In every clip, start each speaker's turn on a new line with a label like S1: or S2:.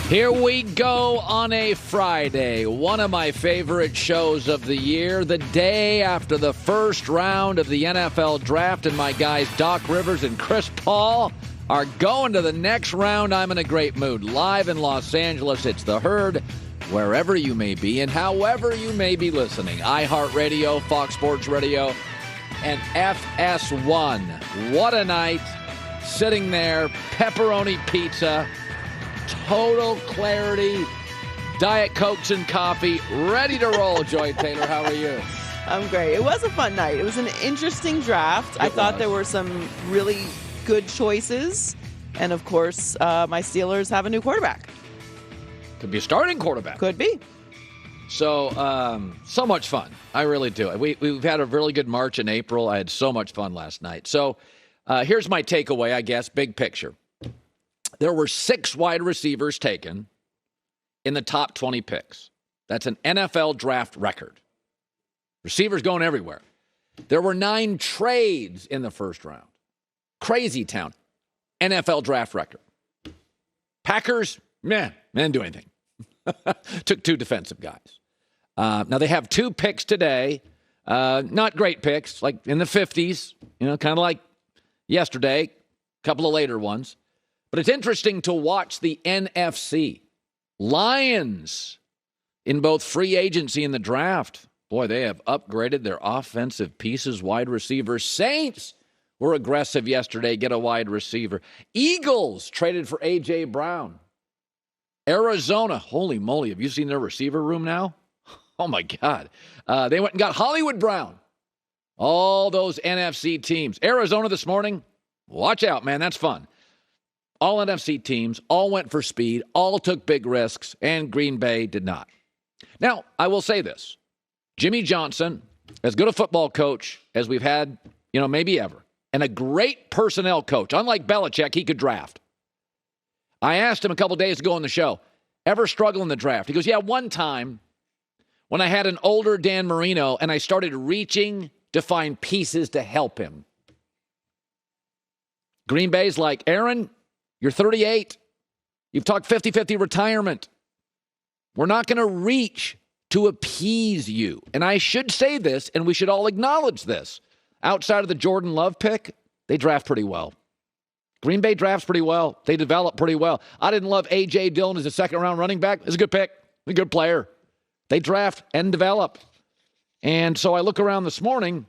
S1: Here we go on a Friday, one of my favorite shows of the year, the day after the first round of the NFL draft, and my guys Doc Rivers and Chris Paul are going to the next round. I'm in a great mood. Live in Los Angeles, it's The Herd, wherever you may be and however you may be listening. iHeartRadio, Fox Sports Radio, and FS1. What a night. Sitting there, pepperoni pizza, total clarity, Diet Cokes and coffee, ready to roll. Joy Taylor, how are you?
S2: I'm great. It was a fun night. It was an interesting draft. I thought there were some really good choices. And, of course, my Steelers have a new quarterback.
S1: Could be a starting quarterback.
S2: Could be.
S1: So, so much fun. I really do. We've had a really good March and April. I had so much fun last night. So, here's my takeaway, I guess, big picture. There were 6 wide receivers taken in the top 20 picks. That's an NFL draft record. Receivers going everywhere. There were 9 trades in the first round. Crazy town. NFL draft record. Packers, didn't do anything. Took 2 defensive guys. Now they have 2 picks today. Not great picks, like in the 50s, kind of like yesterday, a couple of later ones. But it's interesting to watch the NFC. Lions in both free agency and the draft. Boy, they have upgraded their offensive pieces, wide receivers. Saints were aggressive yesterday, get a wide receiver. Eagles traded for A.J. Brown. Arizona, holy moly, have you seen their receiver room now? Oh, my God. They went and got Hollywood Brown. All those NFC teams. Arizona this morning, watch out, man, that's fun. All NFC teams, all went for speed, all took big risks, and Green Bay did not. Now, I will say this. Jimmy Johnson, as good a football coach as we've had, maybe ever, and a great personnel coach. Unlike Belichick, he could draft. I asked him a couple days ago on the show, ever struggle in the draft? He goes, yeah, one time when I had an older Dan Marino and I started reaching to find pieces to help him. Green Bay's like, Aaron, you're 38. You've talked 50-50 retirement. We're not going to reach to appease you. And I should say this, and we should all acknowledge this. Outside of the Jordan Love pick, they draft pretty well. Green Bay drafts pretty well. They develop pretty well. I didn't love A.J. Dillon as a second-round running back. It's a good pick. A good player. They draft and develop. And so I look around this morning.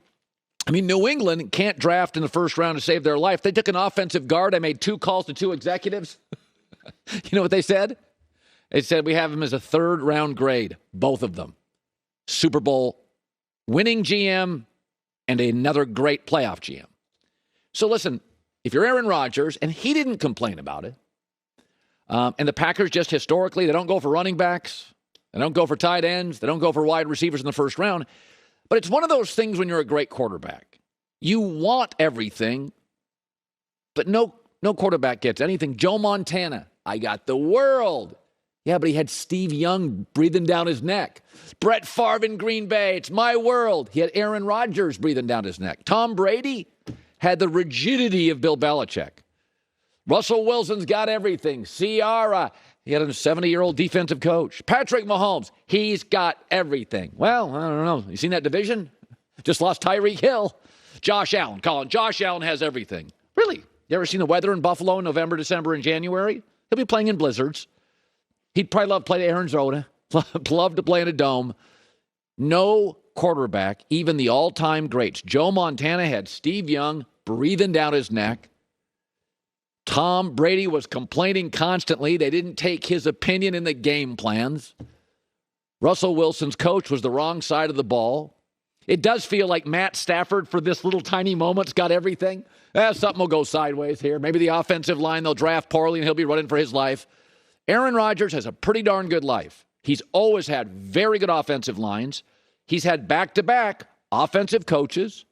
S1: New England can't draft in the first round to save their life. They took an offensive guard. I made 2 calls to 2 executives. You know what they said? They said we have him as a 3rd-round grade, both of them. Super Bowl winning GM and another great playoff GM. So listen, if you're Aaron Rodgers, and he didn't complain about it, and the Packers just historically, they don't go for running backs. They don't go for tight ends. They don't go for wide receivers in the first round. But it's one of those things when you're a great quarterback. You want everything, but no quarterback gets anything. Joe Montana, I got the world. Yeah, but he had Steve Young breathing down his neck. Brett Favre in Green Bay, it's my world. He had Aaron Rodgers breathing down his neck. Tom Brady had the rigidity of Bill Belichick. Russell Wilson's got everything. Ciara, he had a 70-year-old defensive coach. Patrick Mahomes, he's got everything. Well, I don't know. You seen that division? Just lost Tyreek Hill. Josh Allen, Colin. Josh Allen has everything. Really? You ever seen the weather in Buffalo in November, December, and January? He'll be playing in blizzards. He'd probably love to play at Arizona. Love to play in a dome. No quarterback, even the all-time greats. Joe Montana had Steve Young breathing down his neck. Tom Brady was complaining constantly. They didn't take his opinion in the game plans. Russell Wilson's coach was the wrong side of the ball. It does feel like Matt Stafford, for this little tiny moment's got everything. Something will go sideways here. Maybe the offensive line, they'll draft poorly and he'll be running for his life. Aaron Rodgers has a pretty darn good life. He's always had very good offensive lines. He's had back-to-back offensive coaches.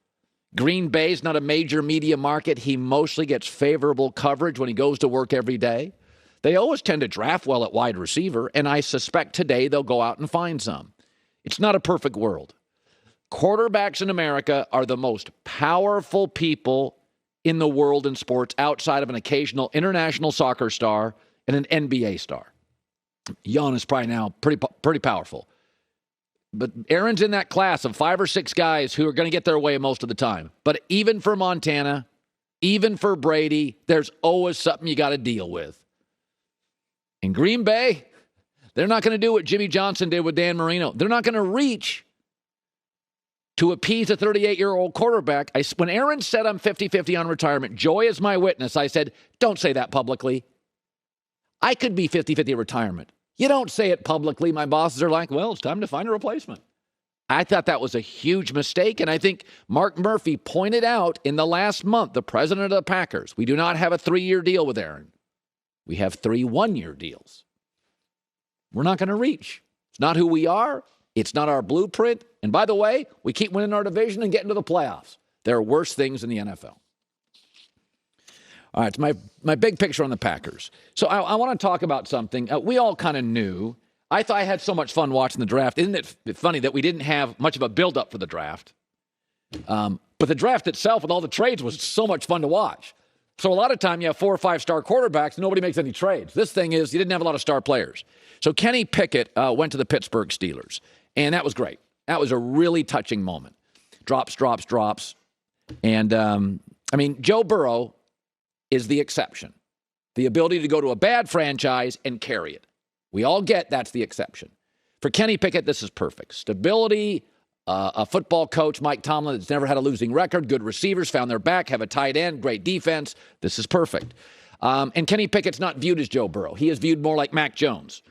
S1: Green Bay's not a major media market. He mostly gets favorable coverage when he goes to work every day. They always tend to draft well at wide receiver, and I suspect today they'll go out and find some. It's not a perfect world. Quarterbacks in America are the most powerful people in the world in sports outside of an occasional international soccer star and an NBA star. Jan is probably now pretty powerful. But Aaron's in that class of 5 or 6 guys who are going to get their way most of the time. But even for Montana, even for Brady, there's always something you got to deal with. In Green Bay, they're not going to do what Jimmy Johnson did with Dan Marino. They're not going to reach to appease a 38-year-old quarterback. When Aaron said I'm 50-50 on retirement, Joy is my witness. I said, don't say that publicly. I could be 50-50 retirement. You don't say it publicly. My bosses are like, well, it's time to find a replacement. I thought that was a huge mistake, and I think Mark Murphy pointed out in the last month, the president of the Packers, we do not have a 3-year deal with Aaron. We have 3 one-year deals. We're not going to reach. It's not who we are. It's not our blueprint. And by the way, we keep winning our division and getting to the playoffs. There are worse things in the NFL. All right, it's my big picture on the Packers. So I want to talk about something. We all kind of knew. I thought I had so much fun watching the draft. Isn't it funny that we didn't have much of a build-up for the draft? But the draft itself with all the trades was so much fun to watch. So a lot of time you have 4 or 5 star quarterbacks and nobody makes any trades. This thing is you didn't have a lot of star players. So Kenny Pickett went to the Pittsburgh Steelers, and that was great. That was a really touching moment. Drops. And, Joe Burrow is the exception. The ability to go to a bad franchise and carry it. We all get that's the exception. For Kenny Pickett, this is perfect. Stability, a football coach, Mike Tomlin, that's never had a losing record, good receivers, found their back, have a tight end, great defense. This is perfect. And Kenny Pickett's not viewed as Joe Burrow. He is viewed more like Mac Jones.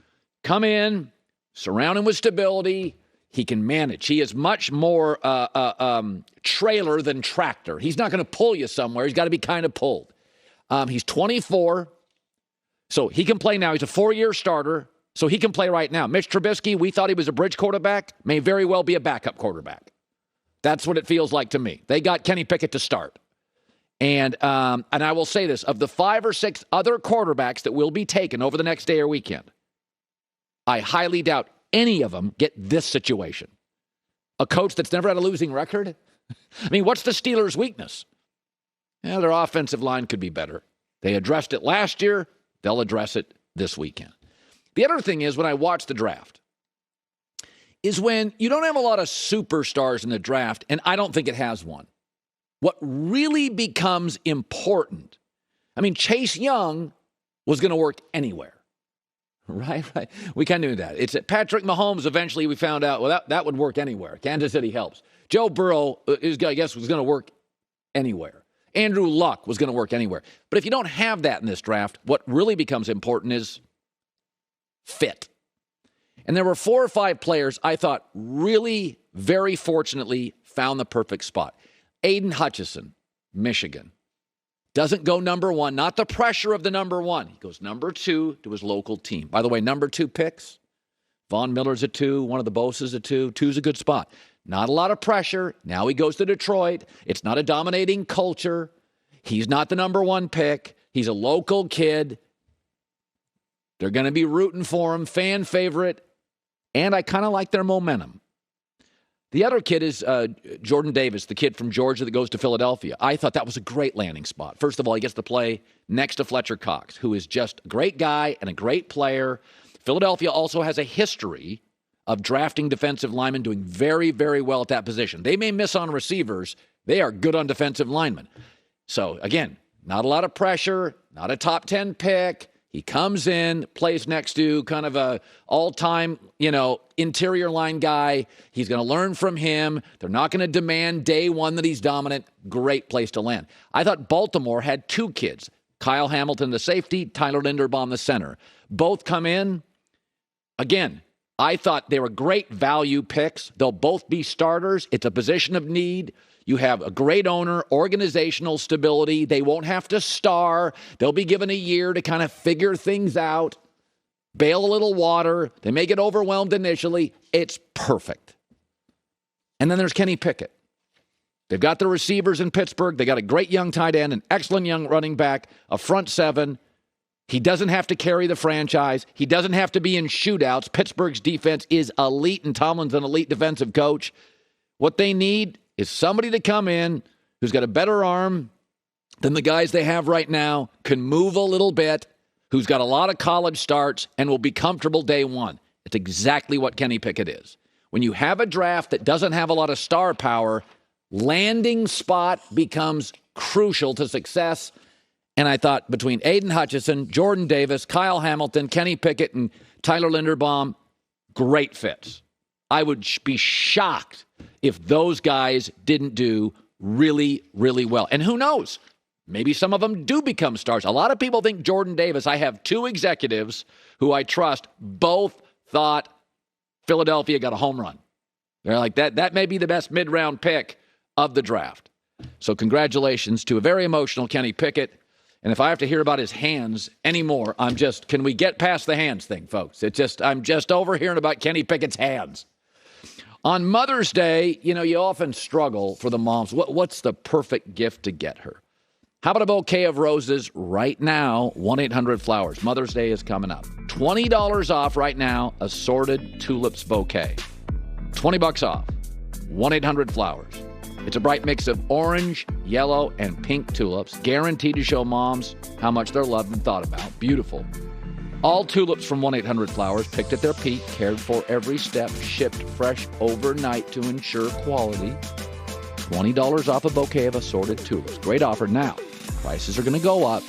S1: Come in, surround him with stability. He can manage. He is much more trailer than tractor. He's not going to pull you somewhere. He's got to be kind of pulled. He's 24, so he can play now. He's a 4-year starter, so he can play right now. Mitch Trubisky, we thought he was a bridge quarterback, may very well be a backup quarterback. That's what it feels like to me. They got Kenny Pickett to start. And I will say this, of the 5 or 6 other quarterbacks that will be taken over the next day or weekend, I highly doubt any of them get this situation. A coach that's never had a losing record? I mean, what's the Steelers' weakness? Yeah, their offensive line could be better. They addressed it last year. They'll address it this weekend. The other thing is when I watch the draft is when you don't have a lot of superstars in the draft, and I don't think it has one. What really becomes important, Chase Young was going to work anywhere. Right. We kind of knew that. It's Patrick Mahomes. Eventually, we found out, well, that would work anywhere. Kansas City helps. Joe Burrow, was going to work anywhere. Andrew Luck was going to work anywhere. But if you don't have that in this draft, what really becomes important is fit. And there were 4 or 5 players I thought really, very fortunately, found the perfect spot. Aiden Hutchinson, Michigan. Doesn't go number 1, not the pressure of the number 1. He goes number 2 to his local team. By the way, number 2 picks. Von Miller's a 2, one of the Bosa's a 2. 2's a good spot. Not a lot of pressure. Now he goes to Detroit. It's not a dominating culture. He's not the number 1 pick. He's a local kid. They're going to be rooting for him, fan favorite. And I kind of like their momentum. The other kid is Jordan Davis, the kid from Georgia that goes to Philadelphia. I thought that was a great landing spot. First of all, he gets to play next to Fletcher Cox, who is just a great guy and a great player. Philadelphia also has a history of drafting defensive linemen doing very, very well at that position. They may miss on receivers. They are good on defensive linemen. So, again, not a lot of pressure, not a top 10 pick. He comes in, plays next to kind of a all-time, interior line guy. He's going to learn from him. They're not going to demand day one that he's dominant. Great place to land. I thought Baltimore had 2 kids. Kyle Hamilton, the safety, Tyler Linderbaum, the center. Both come in. Again, I thought they were great value picks. They'll both be starters. It's a position of need. You have a great owner, organizational stability. They won't have to star. They'll be given a year to kind of figure things out, bail a little water. They may get overwhelmed initially. It's perfect. And then there's Kenny Pickett. They've got the receivers in Pittsburgh. They got a great young tight end, an excellent young running back, a front 7. He doesn't have to carry the franchise. He doesn't have to be in shootouts. Pittsburgh's defense is elite, and Tomlin's an elite defensive coach. What they need is somebody to come in who's got a better arm than the guys they have right now, can move a little bit, who's got a lot of college starts and will be comfortable day one. It's exactly what Kenny Pickett is. When you have a draft that doesn't have a lot of star power, landing spot becomes crucial to success. And I thought between Aiden Hutchinson, Jordan Davis, Kyle Hamilton, Kenny Pickett, and Tyler Linderbaum, great fits. I would be shocked if those guys didn't do really, really well. And who knows? Maybe some of them do become stars. A lot of people think Jordan Davis. I have two executives who I trust, both thought Philadelphia got a home run. They're like, that may be the best mid-round pick of the draft. So congratulations to a very emotional Kenny Pickett. And if I have to hear about his hands anymore, can we get past the hands thing, folks? I'm just overhearing about Kenny Pickett's hands. On Mother's Day, you often struggle for the moms. What's the perfect gift to get her? How about a bouquet of roses right now? 1-800-Flowers. Mother's Day is coming up. $20 off right now, assorted tulips bouquet. $20 off. 1-800-Flowers. It's a bright mix of orange, yellow, and pink tulips, guaranteed to show moms how much they're loved and thought about. Beautiful. All tulips from 1-800-Flowers, picked at their peak, cared for every step, shipped fresh overnight to ensure quality. $20 off a bouquet of assorted tulips. Great offer now. Prices are going to go up.